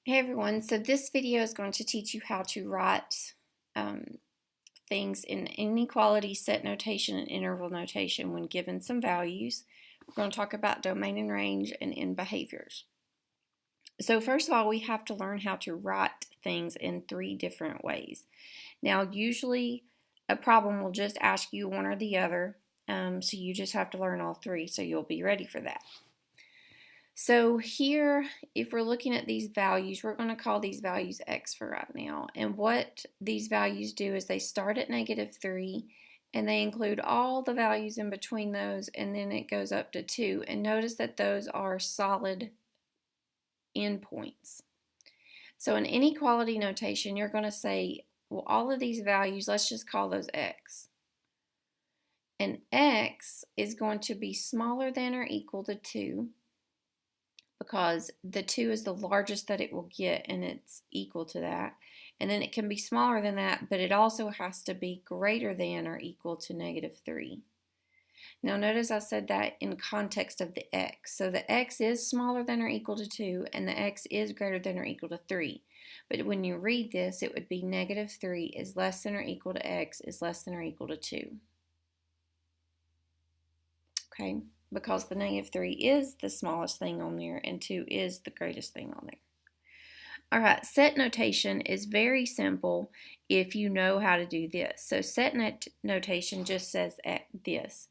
Hey everyone, so this video is going to teach you how to write things in inequality, set notation, and interval notation when given some values. We're going to talk about domain and range and in behaviors. So first of all, we have to learn how to write things in three different ways. Now usually a problem will just ask you one or the other, so you just have to learn all three so you'll be ready for that. So here, if we're looking at these values, we're going to call these values x for right now. And what these values do is they start at -3 and they include all the values in between those, and then it goes up to 2. And notice that those are solid endpoints. So in inequality notation, you're going to say, well, all of these values, let's just call those x. And x is going to be smaller than or equal to 2. Because the 2 is the largest that it will get and it's equal to that. And then it can be smaller than that, but it also has to be greater than or equal to -3. Now notice I said that in context of the x. So the x is smaller than or equal to 2 and the x is greater than or equal to 3. But when you read this, it would be -3 is less than or equal to x is less than or equal to 2. Okay? Because the -3 is the smallest thing on there and 2 is the greatest thing on there. All right, set notation is very simple if you know how to do this. So set notation just says this.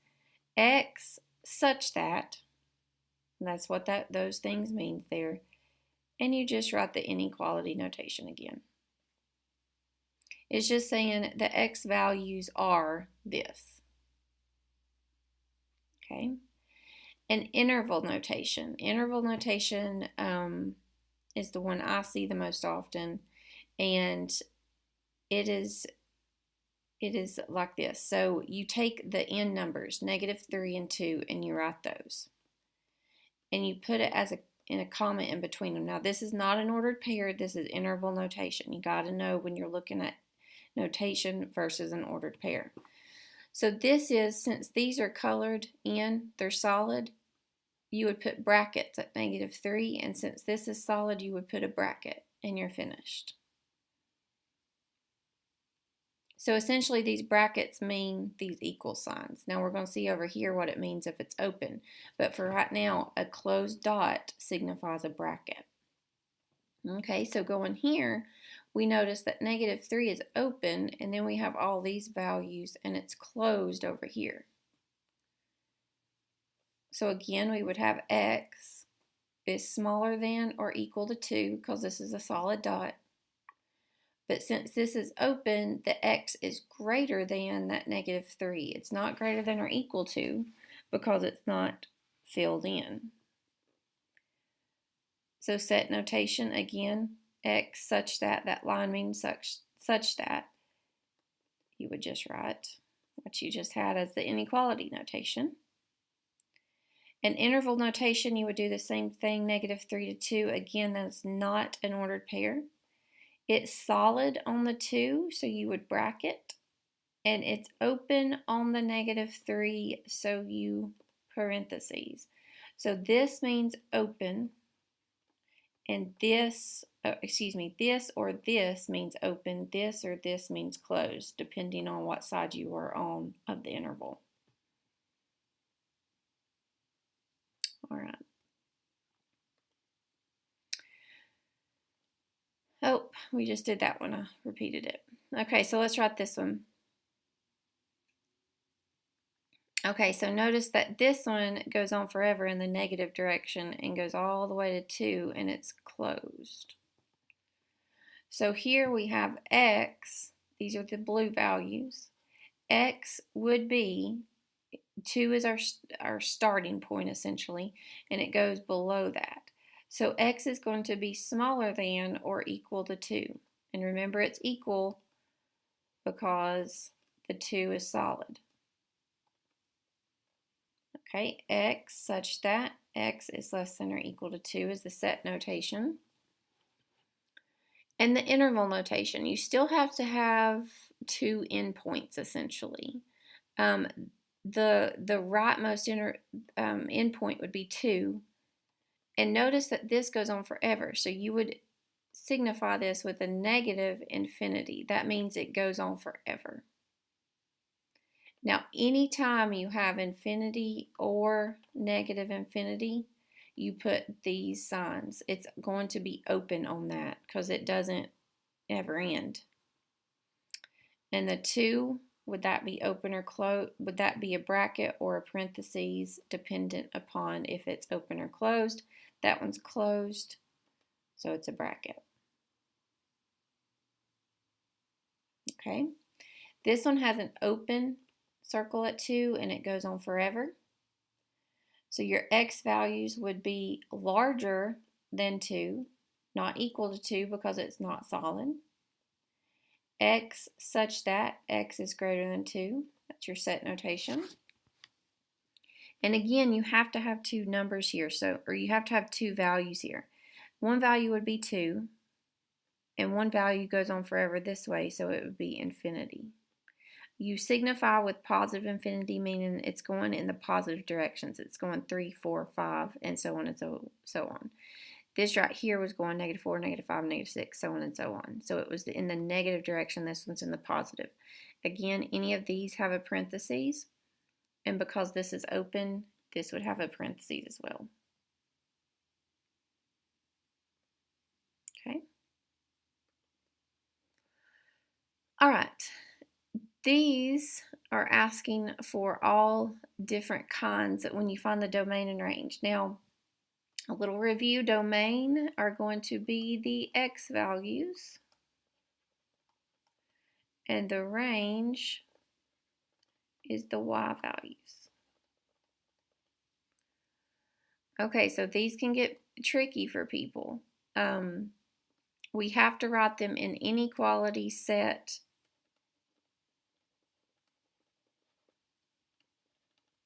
X such that, that's what those things mean there. And you just write the inequality notation again. It's just saying the x values are this. Okay? And interval notation. Interval notation is the one I see the most often, and it is like this. So you take the end numbers, -3 and 2, and you write those, and you put it as in a comma in between them. Now this is not an ordered pair. This is interval notation. You got to know when you're looking at notation versus an ordered pair. So this is, since these are colored in, they're solid, you would put brackets at -3, and since this is solid, you would put a bracket, and you're finished. So essentially, these brackets mean these equal signs. Now we're going to see over here what it means if it's open, but for right now, a closed dot signifies a bracket. Okay, so going here, we notice that -3 is open, and then we have all these values, and it's closed over here. So again, we would have x is smaller than or equal to 2 because this is a solid dot. But since this is open, the x is greater than that -3. It's not greater than or equal to because it's not filled in. So set notation, again, x such that, that line means such that. You would just write what you just had as the inequality notation. An interval notation, you would do the same thing, -3 to 2. Again, that's not an ordered pair. It's solid on the 2, so you would bracket. And it's open on the -3, so you parentheses. So this means open. And this, this or this means open. This or this means closed, depending on what side you are on of the interval. All right. Oh, we just did that one. I repeated it. Okay, so let's write this one. Okay, so notice that this one goes on forever in the negative direction and goes all the way to 2, and it's closed. So here we have x. These are the blue values. X would be 2 is our starting point essentially, and it goes below that. So x is going to be smaller than or equal to 2. And remember, it's equal because the 2 is solid. Okay, x such that x is less than or equal to 2 is the set notation. And the interval notation, you still have to have 2 endpoints essentially. The rightmost endpoint would be 2. And notice that this goes on forever. So you would signify this with a negative infinity. That means it goes on forever. Now, anytime you have infinity or negative infinity, you put these signs. It's going to be open on that because it doesn't ever end. And the 2, would that be open or closed? Would that be a bracket or a parentheses dependent upon if it's open or closed? That one's closed, so it's a bracket. Okay. This one has an open circle at 2 and it goes on forever. So your x values would be larger than 2, not equal to 2 because it's not solid. X such that x is greater than 2. That's your set notation. And again, you have to have 2 numbers here, or you have to have 2 values here. One value would be 2, and one value goes on forever this way, so it would be infinity. You signify with positive infinity, meaning it's going in the positive directions. It's going 3, 4, 5, and so on and so on. This right here was going -4, -5, -6, so on and so on. So it was in the negative direction. This one's in the positive. Again, any of these have a parentheses, and because this is open, this would have a parentheses as well. Okay. All right. These are asking for all different kinds when you find the domain and range. Now, a little review: domain are going to be the x values, and the range is the y values. Okay, so these can get tricky for people. We have to write them in inequality set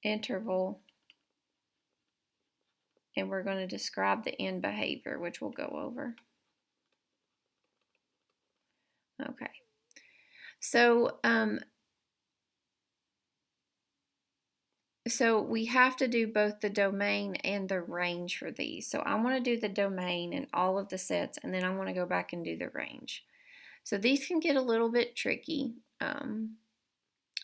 interval, and we're going to describe the end behavior, which we'll go over. Okay, so we have to do both the domain and the range for these. So I want to do the domain in all of the sets, and then I want to go back and do the range. So these can get a little bit tricky.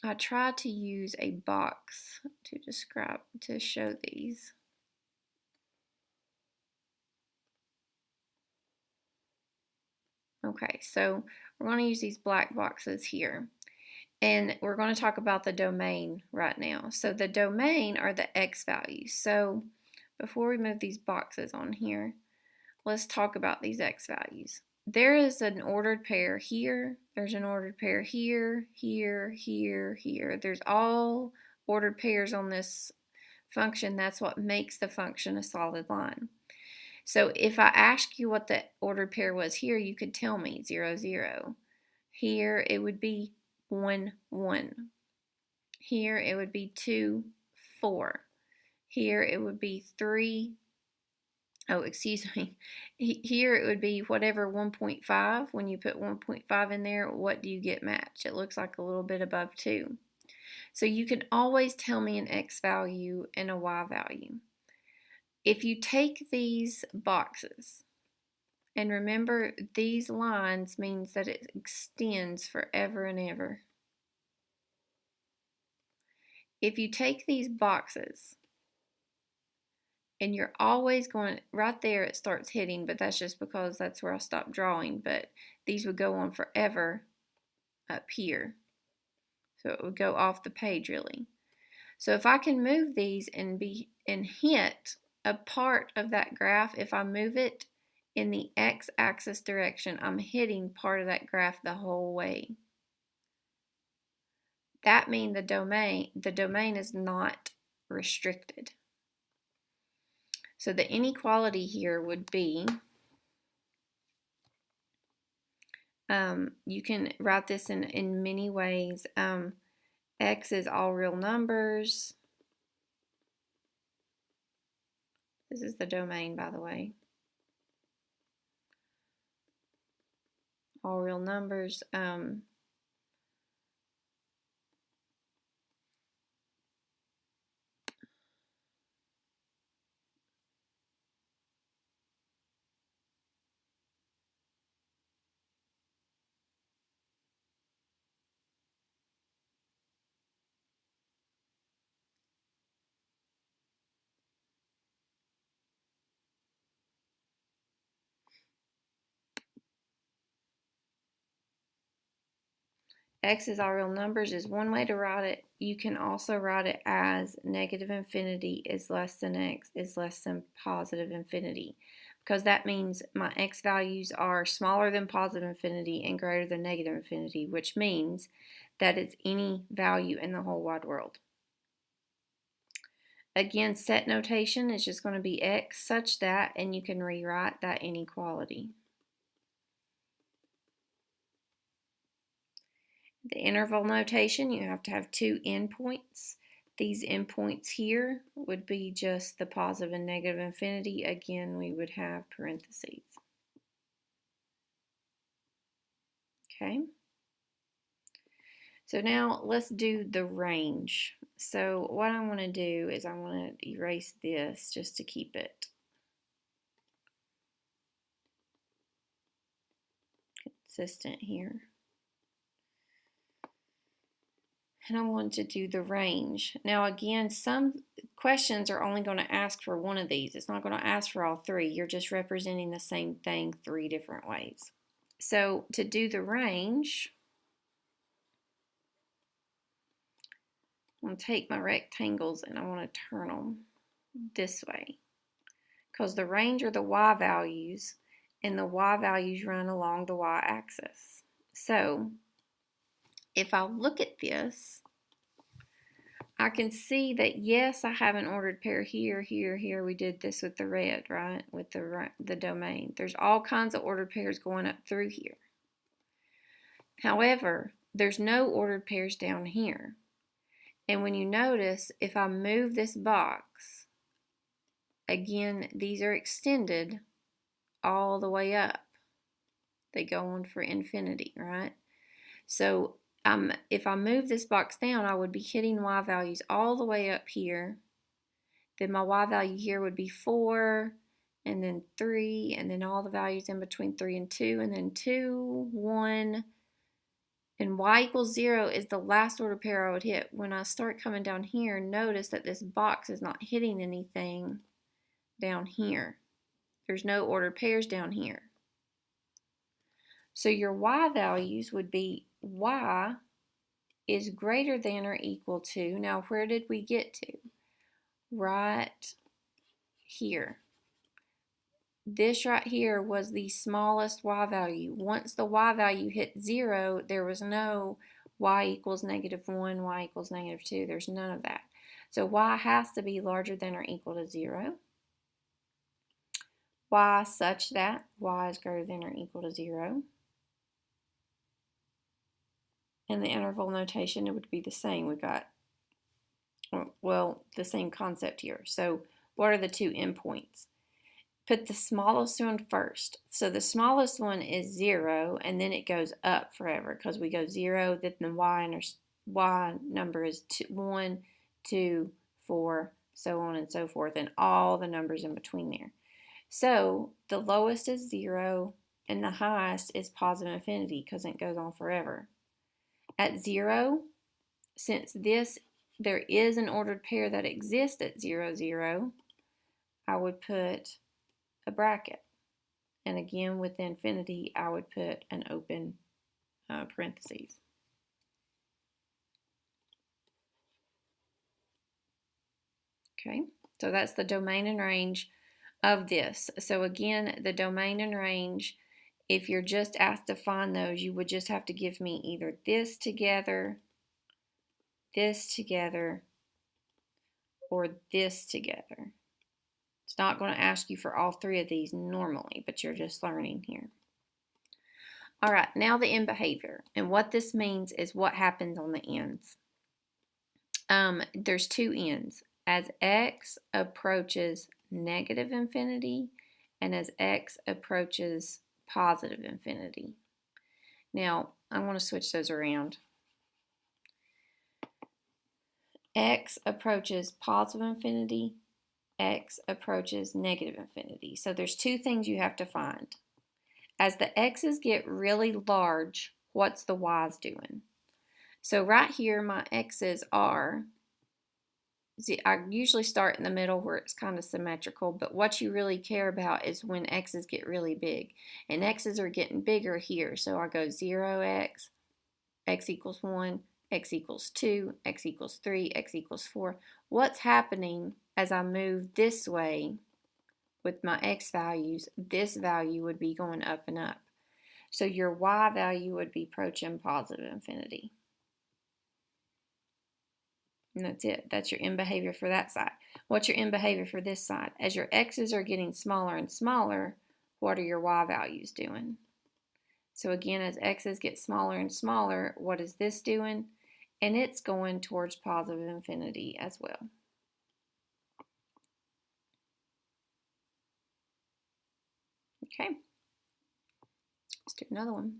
I try to use a box to show these. Okay, so we're going to use these black boxes here. And we're going to talk about the domain right now. So the domain are the x values. So before we move these boxes on here, let's talk about these x values. There is an ordered pair here. There's an ordered pair here, here, here, here. There's all ordered pairs on this function. That's what makes the function a solid line. So if I ask you what the ordered pair was here, you could tell me 0, 0. Here it would be 1, 1. Here it would be 2, 4. Here it would be 3. Oh, excuse me. Here it would be whatever 1.5. When you put 1.5 in there, what do you get matched? It looks like a little bit above 2. So you can always tell me an x value and a y value. If you take these boxes, and remember these lines means that it extends forever and ever. If you take these boxes, and you're always going, right there it starts hitting, but that's just because that's where I stopped drawing, but these would go on forever up here. So it would go off the page really. So if I can move these and hit a part of that graph, if I move it in the x-axis direction, I'm hitting part of that graph the whole way. That means the domain is not restricted. So the inequality here would be, you can write this in many ways. X is all real numbers. This is the domain, by the way. All real numbers. x is all real numbers is one way to write it. You can also write it as negative infinity is less than x is less than positive infinity, because that means my x values are smaller than positive infinity and greater than negative infinity, which means that it's any value in the whole wide world. Again, set notation is just going to be x such that, and you can rewrite that inequality. The interval notation, you have to have two endpoints. These endpoints here would be just the positive and negative infinity. Again, we would have parentheses. Okay. So now let's do the range. So what I want to do is I want to erase this just to keep it consistent here. And I want to do the range. Now again, some questions are only going to ask for one of these. It's not going to ask for all three. You're just representing the same thing three different ways. So to do the range, I'm going to take my rectangles and I want to turn them this way, because the range are the y values, and the y values run along the y-axis. So if I look at this, I can see that yes, I have an ordered pair here, here, here. We did this with the red, right? With the domain. There's all kinds of ordered pairs going up through here. However, there's no ordered pairs down here. And when you notice, if I move this box, again, these are extended all the way up. They go on for infinity, right? So if I move this box down, I would be hitting y values all the way up here. Then my y value here would be 4, and then 3, and then all the values in between 3 and 2, and then 2, 1, and y equals 0 is the last order pair I would hit. When I start coming down here, notice that this box is not hitting anything down here. There's no ordered pairs down here. So your y values would be y is greater than or equal to, now where did we get to? Right here. This right here was the smallest y value. Once the y value hit 0, there was no y equals -1, y equals -2. There's none of that. So y has to be larger than or equal to 0. Y such that y is greater than or equal to 0. And the interval notation, it would be the same. We got, well, the same concept here. So what are the two endpoints? Put the smallest one first. So the smallest one is 0, and then it goes up forever, because we go 0, then the y number is 1, 2, 4, so on and so forth, and all the numbers in between there. So the lowest is 0, and the highest is positive infinity, because it goes on forever. At 0, since there is an ordered pair that exists at 0, 0, I would put a bracket. And again, with infinity, I would put an open parentheses. Okay, so that's the domain and range of this. So again, the domain and range, if you're just asked to find those, you would just have to give me either this together, or this together. It's not going to ask you for all three of these normally, but you're just learning here. All right, now the end behavior. And what this means is what happens on the ends. There's two ends. As x approaches negative infinity and as x approaches positive infinity. Now, I want to switch those around. X approaches positive infinity, x approaches negative infinity. So there's two things you have to find. As the x's get really large, what's the y's doing? So right here, my x's are, I usually start in the middle where it's kind of symmetrical, but what you really care about is when x's get really big. And x's are getting bigger here, so I go 0x, x equals 1, x equals 2, x equals 3, x equals 4. What's happening as I move this way with my x values? This value would be going up and up. So your y value would be approaching positive infinity. And that's it. That's your end behavior for that side. What's your end behavior for this side? As your x's are getting smaller and smaller, what are your y values doing? So again, as x's get smaller and smaller, what is this doing? And it's going towards positive infinity as well. Okay. Let's do another one.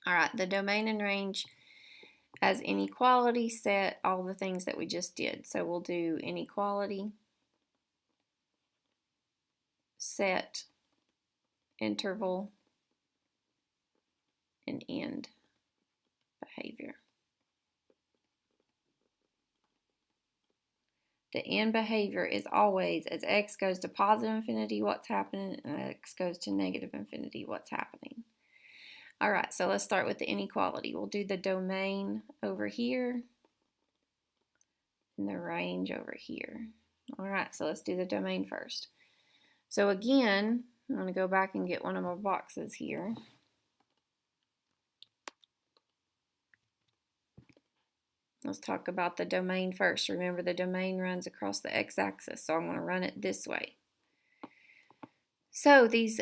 All right, the domain and range as inequality set, all the things that we just did. So we'll do inequality, set, interval, and end behavior. The end behavior is always as x goes to positive infinity, what's happening, and x goes to negative infinity, what's happening. All right, so let's start with the inequality. We'll do the domain over here and the range over here. All right, so let's do the domain first. So again, I'm going to go back and get one of my boxes here. Let's talk about the domain first. Remember, the domain runs across the x-axis, so I'm going to run it this way. So these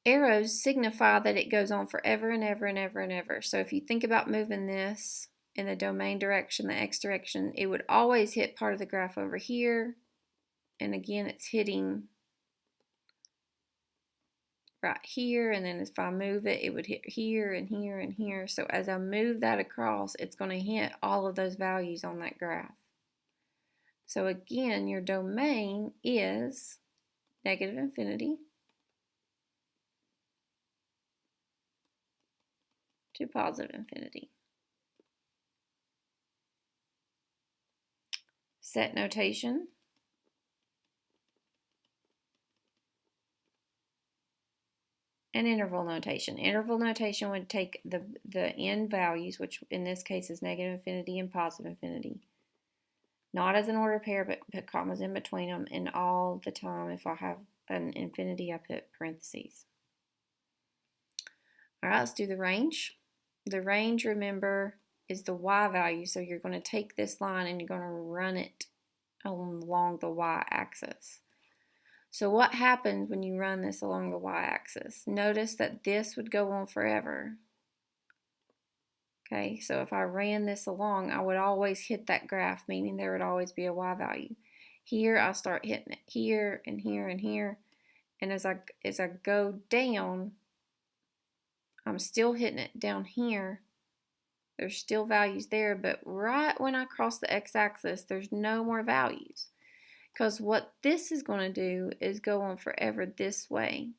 arrows signify that it goes on forever and ever and ever and ever. So if you think about moving this in the domain direction, the x direction, it would always hit part of the graph over here. And again, it's hitting right here. And then if I move it, it would hit here and here and here. So as I move that across, it's going to hit all of those values on that graph. So again, your domain is negative infinity to positive infinity. Set notation. And interval notation. Interval notation would take the end values, which in this case is negative infinity and positive infinity. Not as an ordered pair, but put commas in between them. And all the time, if I have an infinity, I put parentheses. All right, let's do the range. The range, remember, is the y value. So you're going to take this line and you're going to run it along the y-axis. So what happens when you run this along the y-axis? Notice that this would go on forever. Okay, so if I ran this along, I would always hit that graph, meaning there would always be a y value. Here, I'll start hitting it here and here and here. And as I go down, I'm still hitting it down here. There's still values there, but right when I cross the x-axis, there's no more values. Because what this is going to do is go on forever this way.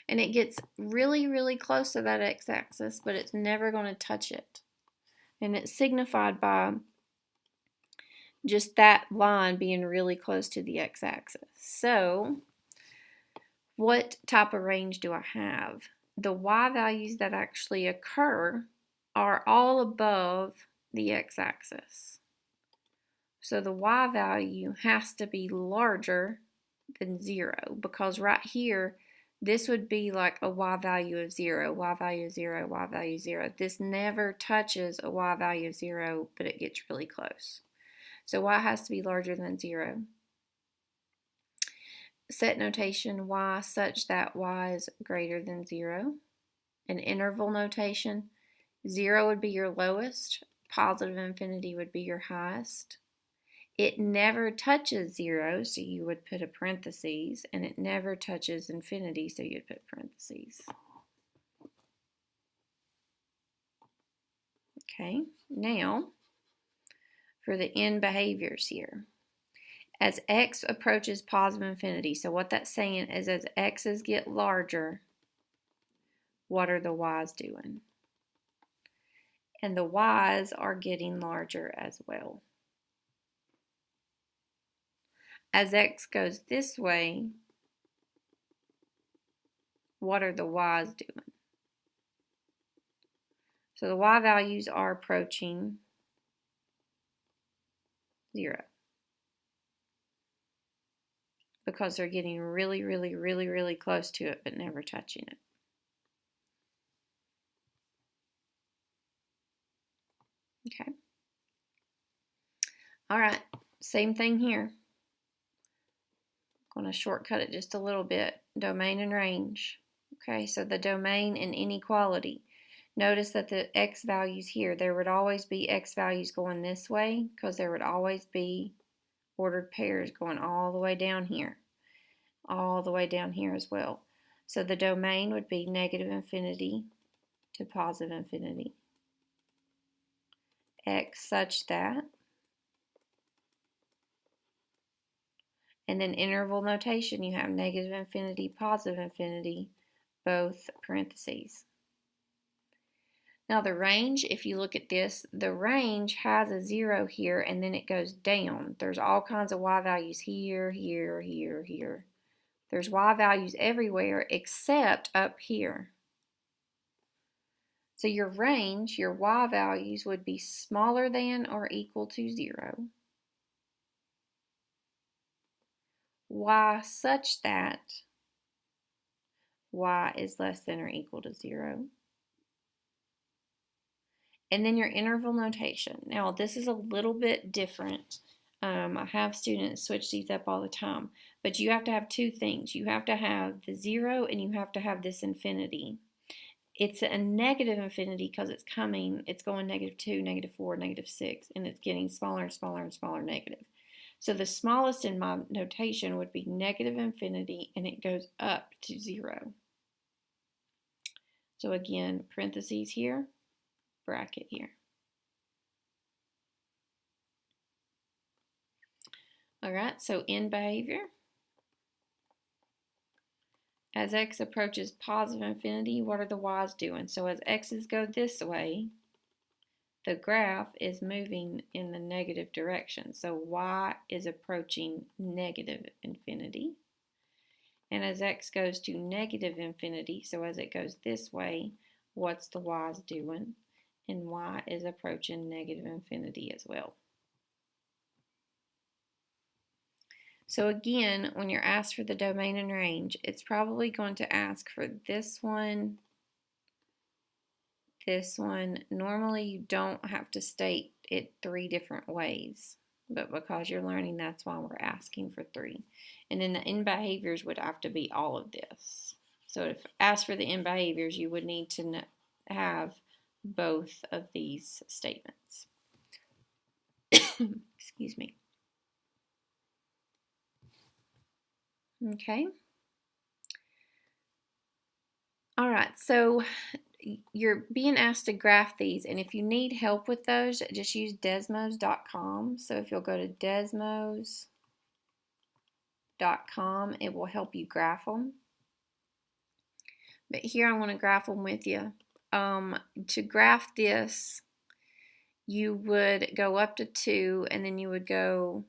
And it gets really, really close to that x-axis, but it's never going to touch it. And it's signified by just that line being really close to the x-axis. So, what type of range do I have? The y values that actually occur are all above the x-axis. So the y value has to be larger than 0, because right here, this would be like a y value of 0, y value of 0, y value of 0. This never touches a y value of 0, but it gets really close. So y has to be larger than 0. Set notation y such that y is greater than 0. An interval notation, 0 would be your lowest, positive infinity would be your highest. It never touches 0, so you would put a parentheses, and it never touches infinity, so you'd put parentheses. Okay, now for the end behaviors here. As x approaches positive infinity, so what that's saying is as x's get larger, what are the y's doing? And the y's are getting larger as well. As x goes this way, what are the y's doing? So the y values are approaching 0 because they're getting really, really, really, really close to it but never touching it. Okay. All right, same thing here. I'm going to shortcut it just a little bit. Domain and range. Okay, so the domain and inequality. Notice that the x values here, there would always be x values going this way because there would always be ordered pairs going all the way down here. All the way down here as well. So the domain would be negative infinity to positive infinity. X such that. And then interval notation, you have negative infinity, positive infinity, both parentheses. Now the range, if you look at this, the range has a 0 here and then it goes down. There's all kinds of y values here, here, here, here. There's y values everywhere except up here. So your range, your y values would be smaller than or equal to 0. Y such that y is less than or equal to 0. And then your interval notation. Now this is a little bit different. I have students switch these up all the time. But you have to have two things. You have to have the 0 and you have to have this infinity. It's a negative infinity because it's going -2, -4, -6, and it's getting smaller and smaller and smaller negative. So the smallest in my notation would be negative infinity, and it goes up to 0. So again, parentheses here, bracket here. All right, so in behavior, as x approaches positive infinity, what are the y's doing? So as x's go this way, the graph is moving in the negative direction. So y is approaching negative infinity. And as x goes to negative infinity, so as it goes this way, what's the y's doing? And y is approaching negative infinity as well. So again, when you're asked for the domain and range, it's probably going to ask for this one, this one. Normally you don't have to state it 3 different ways, but because you're learning, that's why we're asking for 3. And then the in behaviors would have to be all of this. So if asked for the in behaviors, you would need to have both of these statements. Excuse me. Okay. All right, so you're being asked to graph these, and if you need help with those, just use desmos.com. So if you'll go to desmos.com, it will help you graph them. But here I want to graph them with you. To graph this, you would go up to 2, and then you would go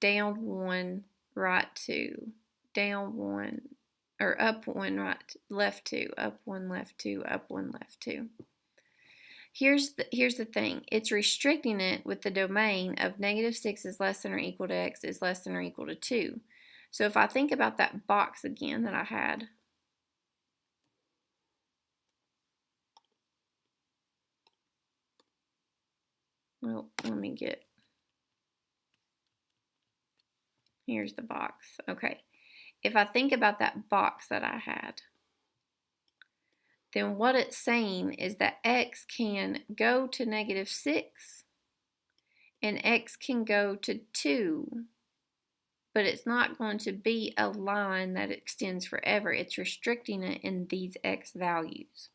down 1, right 2, down 1, or up 1, right, left 2, up 1, left 2, up 1, left 2. Here's the thing. It's restricting it with the domain of -6 is less than or equal to x is less than or equal to 2. So if I think about that box again that I had, well, let me get, here's the box. Okay. If I think about that box that I had, then what it's saying is that x can go to -6 and x can go to 2, but it's not going to be a line that extends forever. It's restricting it in these x values.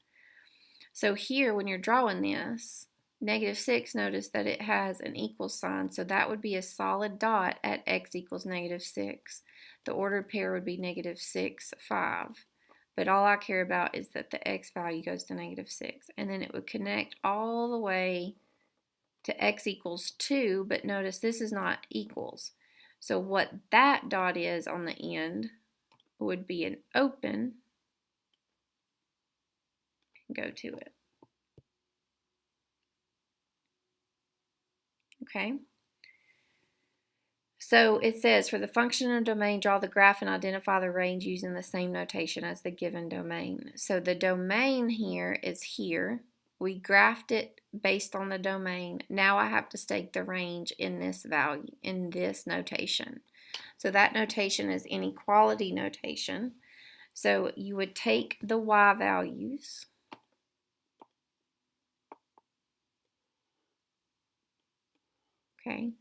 So here, when you're drawing this, -6, notice that it has an equal sign, so that would be a solid dot at x equals -6. The ordered pair would be -6, 5. But all I care about is that the x value goes to -6. And then it would connect all the way to x equals 2, but notice this is not equals. So what that dot is on the end would be an open, and go to it. Okay. So it says, for the function and domain, draw the graph and identify the range using the same notation as the given domain. So the domain here is here. We graphed it based on the domain. Now I have to stake the range in this value, in this notation. So that notation is inequality notation. So you would take the y values. Okay.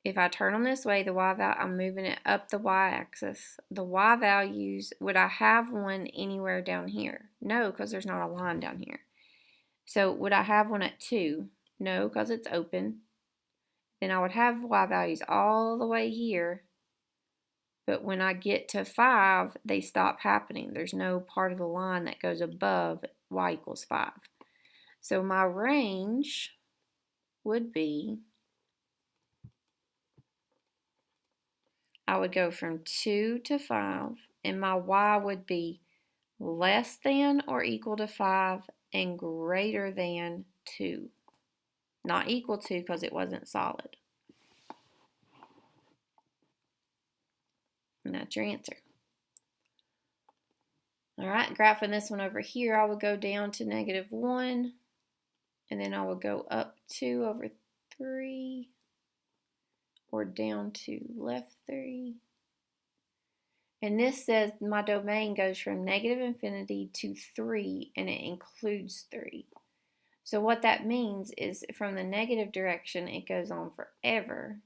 If I turn them this way, the y value, I'm moving it up the y-axis. The y values, would I have one anywhere down here? No, because there's not a line down here. So would I have one at 2? No, because it's open. Then I would have y values all the way here. But when I get to 5, they stop happening. There's no part of the line that goes above y equals 5. So my range would be, I would go from 2 to 5, and my y would be less than or equal to 5 and greater than 2. Not equal to because it wasn't solid. And that's your answer. All right, graphing this one over here, I would go down to -1, and then I would go up 2 over 3, or down to left 3. And this says my domain goes from -infinity to 3, and it includes 3. So what that means is from the negative direction, it goes on forever.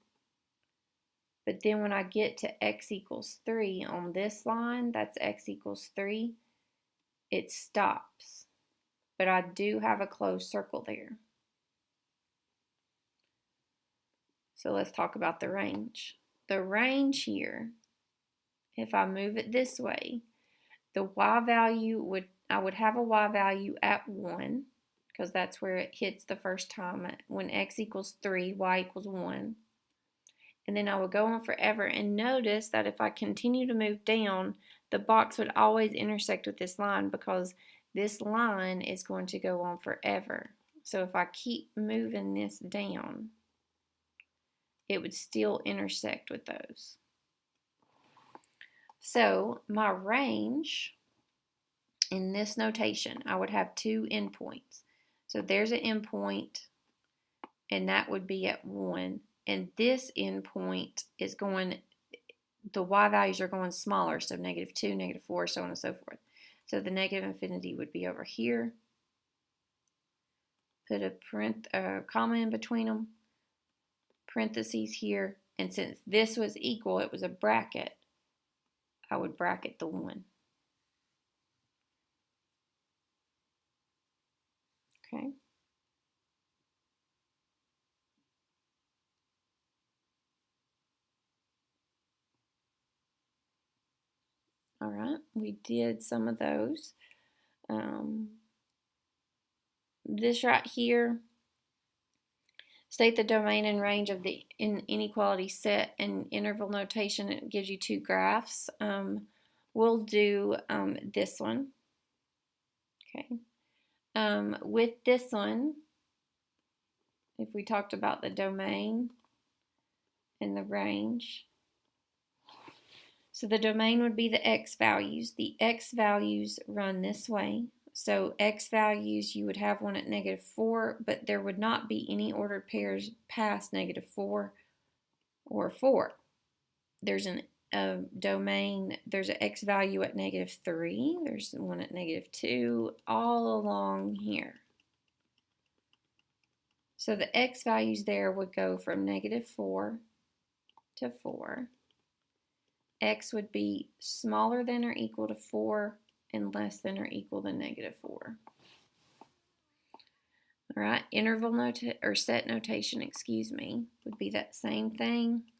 But then when I get to x equals 3 on this line, that's x equals 3, it stops. But I do have a closed circle there. So let's talk about the range. The range here, if I move it this way, the y value I would have a y value at 1, because that's where it hits the first time. When x equals 3, y equals 1. And then I would go on forever, and notice that if I continue to move down, the box would always intersect with this line because this line is going to go on forever. So if I keep moving this down, it would still intersect with those. So my range in this notation, I would have 2 endpoints. So there's an endpoint, and that would be at 1. And this endpoint is going, the y values are going smaller, so -2, -4, so on and so forth. So the -infinity would be over here. Put a comma in between them, parentheses here, and since this was equal, it was a bracket, I would bracket the 1. Okay. All right, we did some of those. This right here, state the domain and range of the inequality set and interval notation. It gives you 2 graphs. We'll do this one. Okay. With this one, if we talked about the domain and the range, so the domain would be the x values. The x values run this way. So x values, you would have one at -4, but there would not be any ordered pairs past -4 or 4. There's a domain, there's an x value at -3, there's one at -2, all along here. So the x values there would go from -4 to 4. X would be smaller than or equal to 4 and less than or equal to -4. All right, interval or set notation, excuse me, would be that same thing.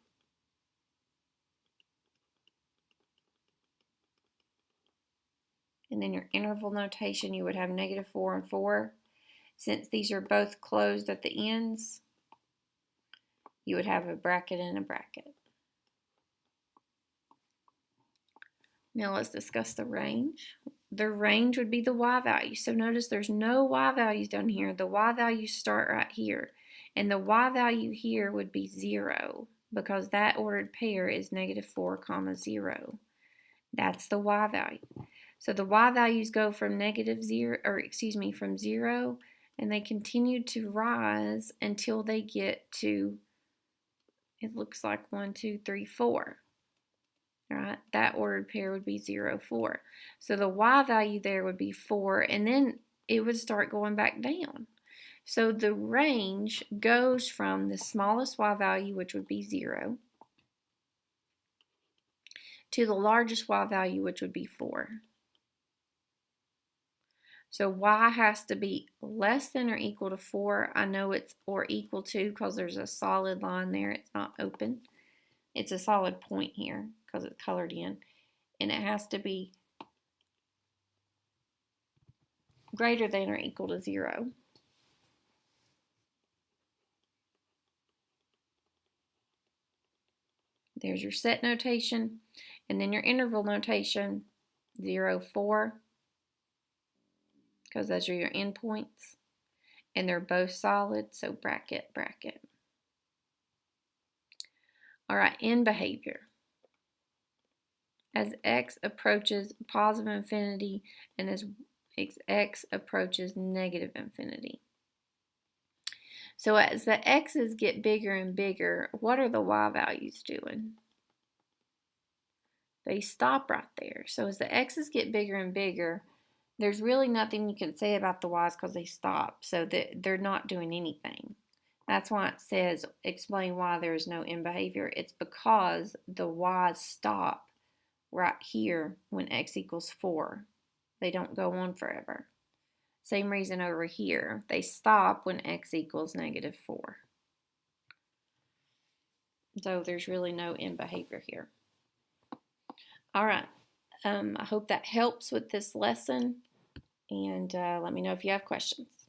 And then your interval notation, you would have -4 and 4. Since these are both closed at the ends, you would have a bracket and a bracket. Now let's discuss the range. The range would be the y value. So notice there's no y values down here. The y values start right here. And the y value here would be 0 because that ordered pair is -4, 0. That's the y value. So the y values go from from 0, and they continue to rise until they get to, it looks like 1, 2, 3, 4. All right, that ordered pair would be 0, 4. So the y value there would be 4, and then it would start going back down. So the range goes from the smallest y value, which would be 0, to the largest y value, which would be 4. So y has to be less than or equal to 4. I know it's or equal to because there's a solid line there. It's not open. It's a solid point here because it's colored in. And it has to be greater than or equal to 0. There's your set notation. And then your interval notation, 0, 4. Because those are your endpoints. And they're both solid, so bracket, bracket. All right, in behavior. As x approaches positive infinity and as x approaches negative infinity. So as the x's get bigger and bigger, what are the y values doing? They stop right there. So as the x's get bigger and bigger, there's really nothing you can say about the y's because they stop. So they're not doing anything. That's why it says, explain why there is no in behavior. It's because the y's stop right here when x equals 4. They don't go on forever. Same reason over here. They stop when x equals -4. So there's really no in behavior here. All right. I hope that helps with this lesson. And let me know if you have questions.